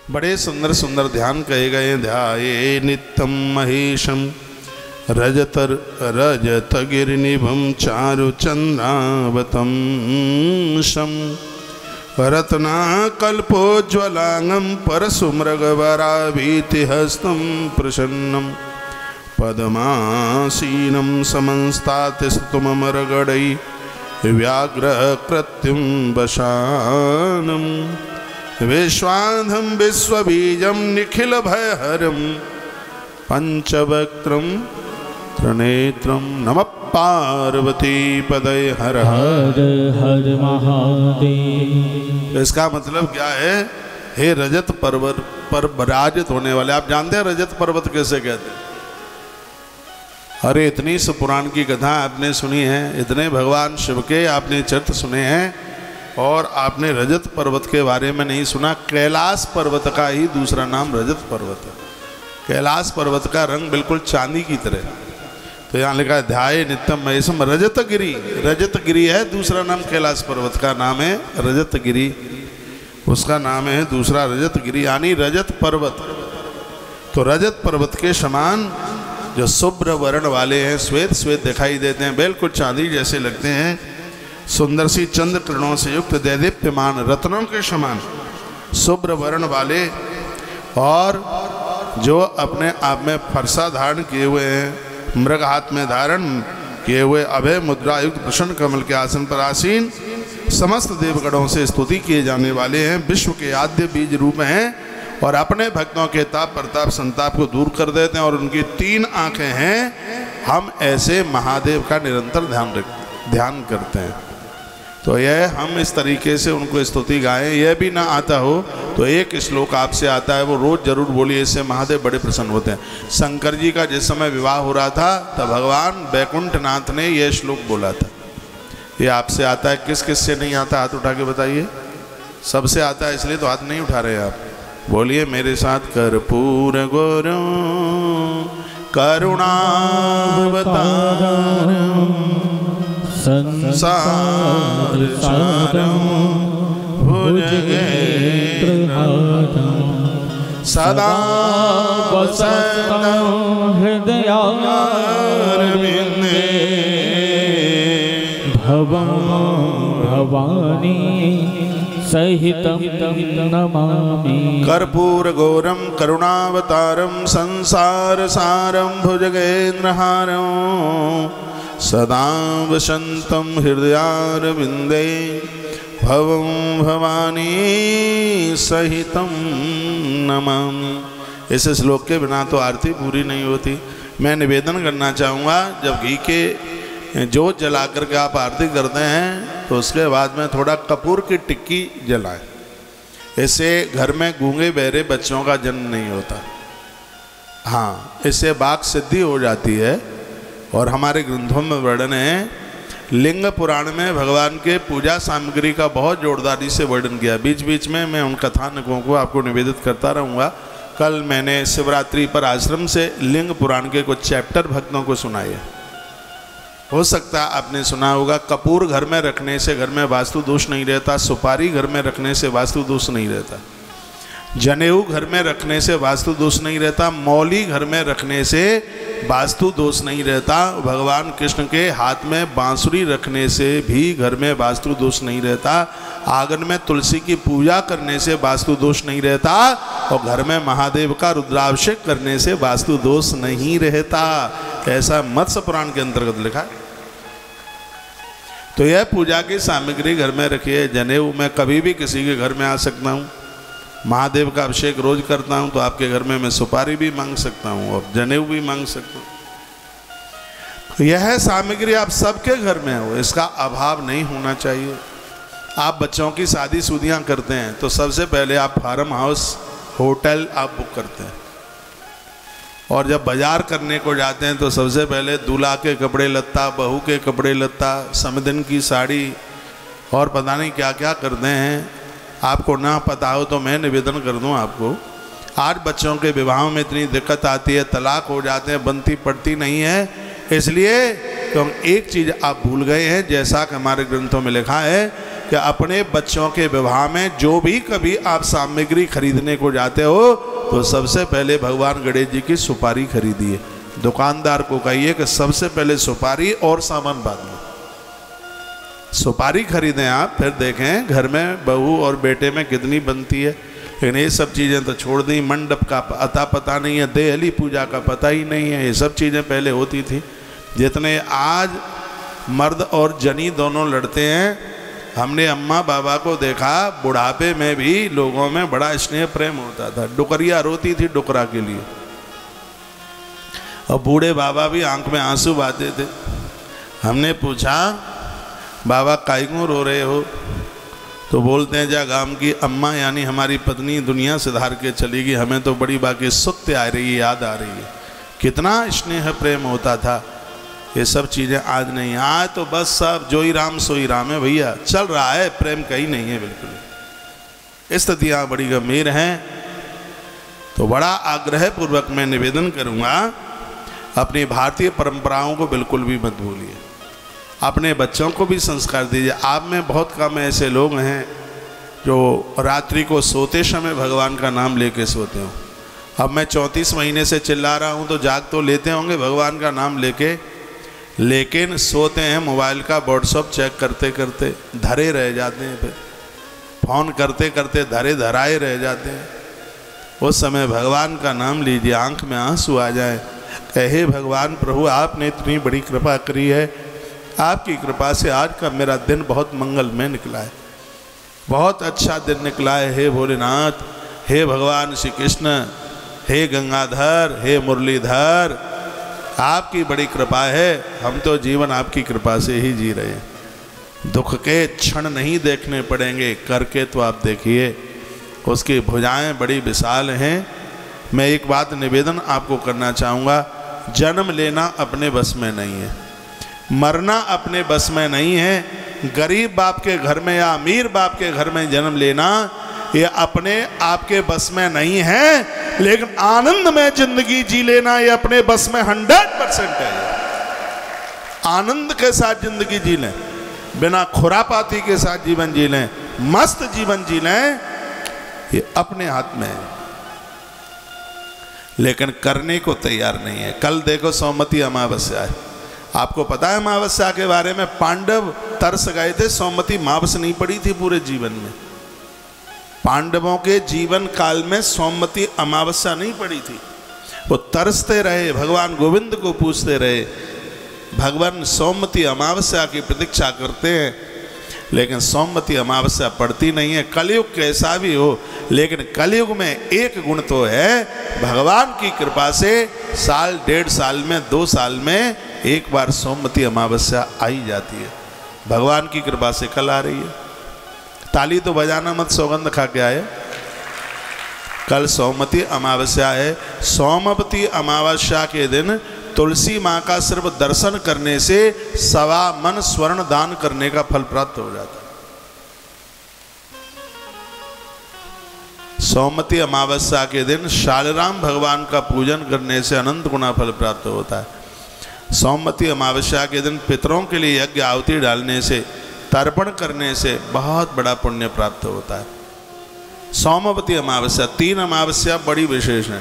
बड़े सुंदर सुंदर ध्यान कहे गए। ध्याये नित्यम महेशम रजतगिरिनिभं चारुचन्द्रावतं शं रत्नाकल्पोज्ज्वलांगं परशुमृगवराभीतिहस्तं प्रसन्नं पद्मासीनं समंस्तातिस्तुममरगडैः व्याघ्रकृत्यं वशानं विश्वाधं विश्वबीजं निखिलभयहरं पंचवक्त्रं त्रिनेत्रं नमः पार्वती पदय हर हर हर महादेव। इसका मतलब क्या है? हे रजत पर्वत पर विराजित होने वाले। आप जानते हैं रजत पर्वत कैसे कहते हैं? अरे इतनी पुराण की कथा आपने सुनी है, इतने भगवान शिव के आपने चरित्र सुने हैं और आपने रजत पर्वत के बारे में नहीं सुना। कैलाश पर्वत का ही दूसरा नाम रजत पर्वत है। कैलाश पर्वत का रंग बिल्कुल चांदी की तरह। तो यहाँ लिखा है ध्याये नित्यम महेशम रजतगिरी। रजतगिरी है दूसरा नाम, कैलाश पर्वत का नाम है रजतगिरी, उसका नाम है दूसरा रजतगिरी यानी रजत पर्वत। तो रजत पर्वत के समान जो शुभ्र वर्ण वाले हैं, श्वेत श्वेत दिखाई देते हैं, बिल्कुल चांदी जैसे लगते हैं, सुंदर सी चंद्र किरणों से युक्त दैदीप्यमान रत्नों के समान शुभ्र वर्ण वाले, और जो अपने आप में फरसा धारण किए हुए हैं, मृग हाथ में धारण किए हुए, अभय मुद्रा युक्त प्रसन्न कमल के आसन पर आसीन, समस्त देवगणों से स्तुति किए जाने वाले हैं, विश्व के आद्य बीज रूप हैं और अपने भक्तों के ताप प्रताप संताप को दूर कर देते हैं। और उनकी 3 आंखें हैं। हम ऐसे महादेव का निरंतर ध्यान करते हैं। तो यह हम इस तरीके से उनको स्तुति गाएं। यह भी ना आता हो तो एक श्लोक आपसे आता है, वो रोज़ जरूर बोलिए, इससे महादेव बड़े प्रसन्न होते हैं। शंकर जी का जिस समय विवाह हो रहा था तब भगवान बैकुंठनाथ ने यह श्लोक बोला था। ये आपसे आता है, किस किस से नहीं आता? हाथ उठा के बताइए। सबसे आता है, इसलिए तो हाथ नहीं उठा रहे आप। बोलिए मेरे साथ, कर्पूर गौरम करुणावतारम संसार सारम भुजगेन्द्रहारम सदा वसतं हृदयारविन्दे भवं भवानी सहितं नमामि। कर्पूर गौरम करुणावतारम संसार सारम भुजगेन्द्रहारम सदा वसन्तं हृदयारविन्दे भवं भवानी सहितं नमामि। इस श्लोक के बिना तो आरती पूरी नहीं होती। मैं निवेदन करना चाहूँगा, जब घी के जोत जला करके आप आरती करते हैं तो उसके बाद में थोड़ा कपूर की टिक्की जलाएं। इससे घर में गूंगे बहरे बच्चों का जन्म नहीं होता। हाँ, इससे वाक सिद्धि हो जाती है। और हमारे ग्रंथों में वर्णन है, लिंग पुराण में भगवान के पूजा सामग्री का बहुत जोरदारी से वर्णन किया। बीच बीच में मैं उन कथानकों को आपको निवेदित करता रहूँगा। कल मैंने शिवरात्रि पर आश्रम से लिंग पुराण के कुछ चैप्टर भक्तों को सुनाए। हो सकता है आपने सुना होगा, कपूर घर में रखने से घर में वास्तु दोष नहीं रहता, सुपारी घर में रखने से वास्तु दोष नहीं रहता, जनेऊ घर में रखने से वास्तु दोष नहीं रहता, मौली घर में रखने से वास्तु दोष नहीं रहता, भगवान कृष्ण के हाथ में बांसुरी रखने से भी घर में वास्तु दोष नहीं रहता, आंगन में तुलसी की पूजा करने से वास्तु दोष नहीं रहता, और घर में महादेव का रुद्राभिषेक करने से वास्तु दोष नहीं रहता। ऐसा मत्स्य पुराण के अंतर्गत लिखा है। तो यह पूजा की सामग्री घर में रखिए। जनेऊ मैं कभी भी किसी के घर में आ सकता हूँ, महादेव का अभिषेक रोज करता हूँ, तो आपके घर में मैं सुपारी भी मांग सकता हूँ और जनेऊ भी मांग सकता हूँ। यह सामग्री आप सबके घर में हो, इसका अभाव नहीं होना चाहिए। आप बच्चों की शादी शुदियाँ करते हैं तो सबसे पहले आप फार्म हाउस होटल आप बुक करते हैं, और जब बाजार करने को जाते हैं तो सबसे पहले दूल्हा के कपड़े लत्ता, बहू के कपड़े लत्ता, समदिन की साड़ी और पता नहीं क्या क्या करते हैं। आपको ना पता हो तो मैं निवेदन कर दूं आपको, आज बच्चों के विवाहों में इतनी दिक्कत आती है, तलाक हो जाते हैं, बनती पड़ती नहीं है, इसलिए तो हम एक चीज़ आप भूल गए हैं। जैसा कि हमारे ग्रंथों में लिखा है कि अपने बच्चों के विवाह में जो भी कभी आप सामग्री खरीदने को जाते हो तो सबसे पहले भगवान गणेश जी की सुपारी खरीदिए। दुकानदार को कहिए कि सबसे पहले सुपारी और सामान बाद में। सुपारी खरीदें आप, फिर देखें घर में बहू और बेटे में कितनी बनती है। लेकिन ये सब चीज़ें तो छोड़ दी। मंडप का अता पता नहीं है, देहली पूजा का पता ही नहीं है। ये सब चीज़ें पहले होती थी। जितने आज मर्द और जनी दोनों लड़ते हैं, हमने अम्मा बाबा को देखा बुढ़ापे में भी लोगों में बड़ा स्नेह प्रेम होता था। डुकरिया रोती थी डुकरा के लिए, और बूढ़े बाबा भी आंख में आंसू बहाते थे। हमने पूछा बाबा काहे क्यों रो रहे हो? तो बोलते हैं जा गांव की अम्मा यानी हमारी पत्नी दुनिया से धार के चली गई, हमें तो बड़ी बाकी सुत्य आ रही है, याद आ रही है। कितना स्नेह प्रेम होता था। ये सब चीज़ें आज नहीं। आज तो बस सब जो ही राम सो ही राम है भैया, चल रहा है, प्रेम कहीं नहीं है बिल्कुल। स्थितियाँ बड़ी गंभीर हैं। तो बड़ा आग्रह पूर्वक मैं निवेदन करूँगा, अपनी भारतीय परंपराओं को बिल्कुल भी मत भूलिए। अपने बच्चों को भी संस्कार दीजिए। आप में बहुत कम ऐसे लोग हैं जो रात्रि को सोते समय भगवान का नाम लेके सोते हो। अब मैं 34 महीने से चिल्ला रहा हूँ तो जाग तो लेते होंगे भगवान का नाम लेके, लेकिन सोते हैं मोबाइल का व्हाट्सअप चेक करते करते, धरे रह जाते हैं। फिर फ़ोन करते करते धरे धराए रह जाते हैं। उस समय भगवान का नाम लीजिए, आंख में आंसू आ जाए, कहे भगवान प्रभु आपने इतनी बड़ी कृपा करी है, आपकी कृपा से आज का मेरा दिन बहुत मंगलमय निकला है, बहुत अच्छा दिन निकला है। हे भोलेनाथ, हे भगवान श्री कृष्ण, हे गंगाधर, हे मुरलीधर, आपकी बड़ी कृपा है। हम तो जीवन आपकी कृपा से ही जी रहे हैं। दुख के क्षण नहीं देखने पड़ेंगे, करके तो आप देखिए, उसकी भुजाएं बड़ी विशाल हैं। मैं एक बात निवेदन आपको करना चाहूँगा, जन्म लेना अपने बस में नहीं है, मरना अपने बस में नहीं है। गरीब बाप के घर में या अमीर बाप के घर में जन्म लेना ये अपने आपके बस में नहीं है, लेकिन आनंद में जिंदगी जी लेना ये अपने बस में 100% है। आनंद के साथ जिंदगी जी लें, बिना खुरापाती के साथ जीवन जी लें, मस्त जीवन जी लें, ये अपने हाथ में है। लेकिन करने को तैयार नहीं है। कल देखो सौमती अमावस्या है, आपको पता है अमावस्या के बारे में? पांडव तरस गए थे, सौमती मावस नहीं पड़ी थी पूरे जीवन में। पांडवों के जीवन काल में सौमती अमावस्या नहीं पड़ी थी। वो तरसते रहे, भगवान गोविंद को पूछते रहे, भगवान सौमती अमावस्या की प्रतीक्षा करते हैं, लेकिन सौमती अमावस्या पड़ती नहीं है। कलयुग कैसा भी हो, लेकिन कलयुग में एक गुण तो है, भगवान की कृपा से साल 1.5 साल में 2 साल में एक बार सौमती अमावस्या आई जाती है। भगवान की कृपा से कल आ रही है। ताली तो बजाना मत, सौगंध खा के आए। कल सौमती अमावस्या है। सौमवती अमावस्या के दिन तुलसी माँ का सिर्फ दर्शन करने से 1.25 मन स्वर्ण दान करने का फल प्राप्त हो जाता है। सौमती अमावस्या के दिन शालराम भगवान का पूजन करने से अनंत गुना फल प्राप्त होता है। सौमती अमावस्या के दिन पितरों के लिए यज्ञ आहुति डालने से, तर्पण करने से बहुत बड़ा पुण्य प्राप्त होता है। सौमवती अमावस्या, 3 अमावस्या बड़ी विशेष है।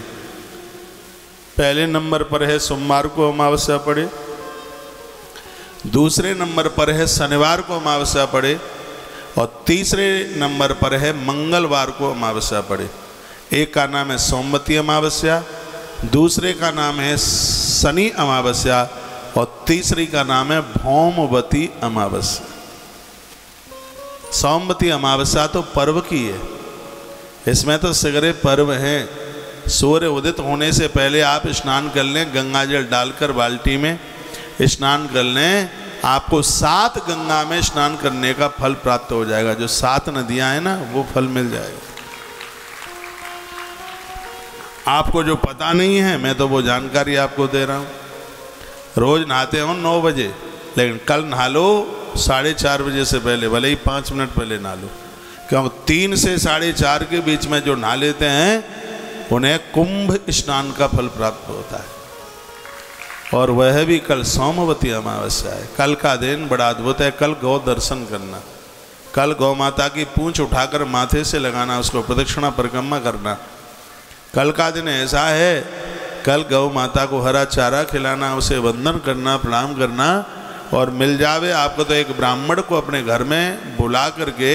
पहले नंबर पर है सोमवार को अमावस्या पड़े, दूसरे नंबर पर है शनिवार को अमावस्या पड़े, और तीसरे नंबर पर है मंगलवार को अमावस्या पड़े। एक का नाम है सोमवती अमावस्या, दूसरे का नाम है शनि अमावस्या, और तीसरी का नाम है भौमवती अमावस्या। सोमवती अमावस्या तो पर्व की है, इसमें तो सगरे पर्व हैं। सूर्य उदित होने से पहले आप स्नान कर लें, गंगा जल डालकर बाल्टी में स्नान कर लें, आपको 7 गंगा में स्नान करने का फल प्राप्त हो जाएगा। जो 7 नदियां हैं ना, वो फल मिल जाएगा। आपको जो पता नहीं है, मैं तो वो जानकारी आपको दे रहा हूँ। रोज नहाते हो 9 बजे, लेकिन कल नहा लो 4:30 बजे से पहले, भले ही 5 मिनट पहले नहा लो, क्योंकि 3 से 4:30 के बीच में जो नहा लेते हैं उन्हें कुंभ स्नान का फल प्राप्त होता है। और वह भी कल सोमवती अमावस्या है। कल का दिन बड़ा अद्भुत है। कल गौ दर्शन करना, कल गौ माता की पूंछ उठाकर माथे से लगाना, उसको प्रदक्षिणा परिक्रमा करना। कल का दिन ऐसा है, कल गौ माता को हरा चारा खिलाना, उसे वंदन करना, प्रणाम करना, और मिल जावे आपको तो एक ब्राह्मण को अपने घर में बुला करके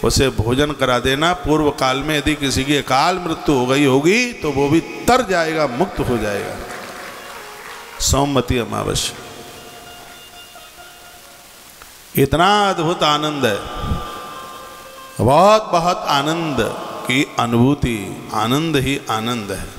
उसे भोजन करा देना। पूर्व काल में यदि किसी की अकाल मृत्यु हो गई होगी तो वो भी तर जाएगा, मुक्त हो जाएगा। सोमवती अमावस्या, इतना अद्भुत आनंद है, बहुत बहुत आनंद की अनुभूति, आनंद ही आनंद है।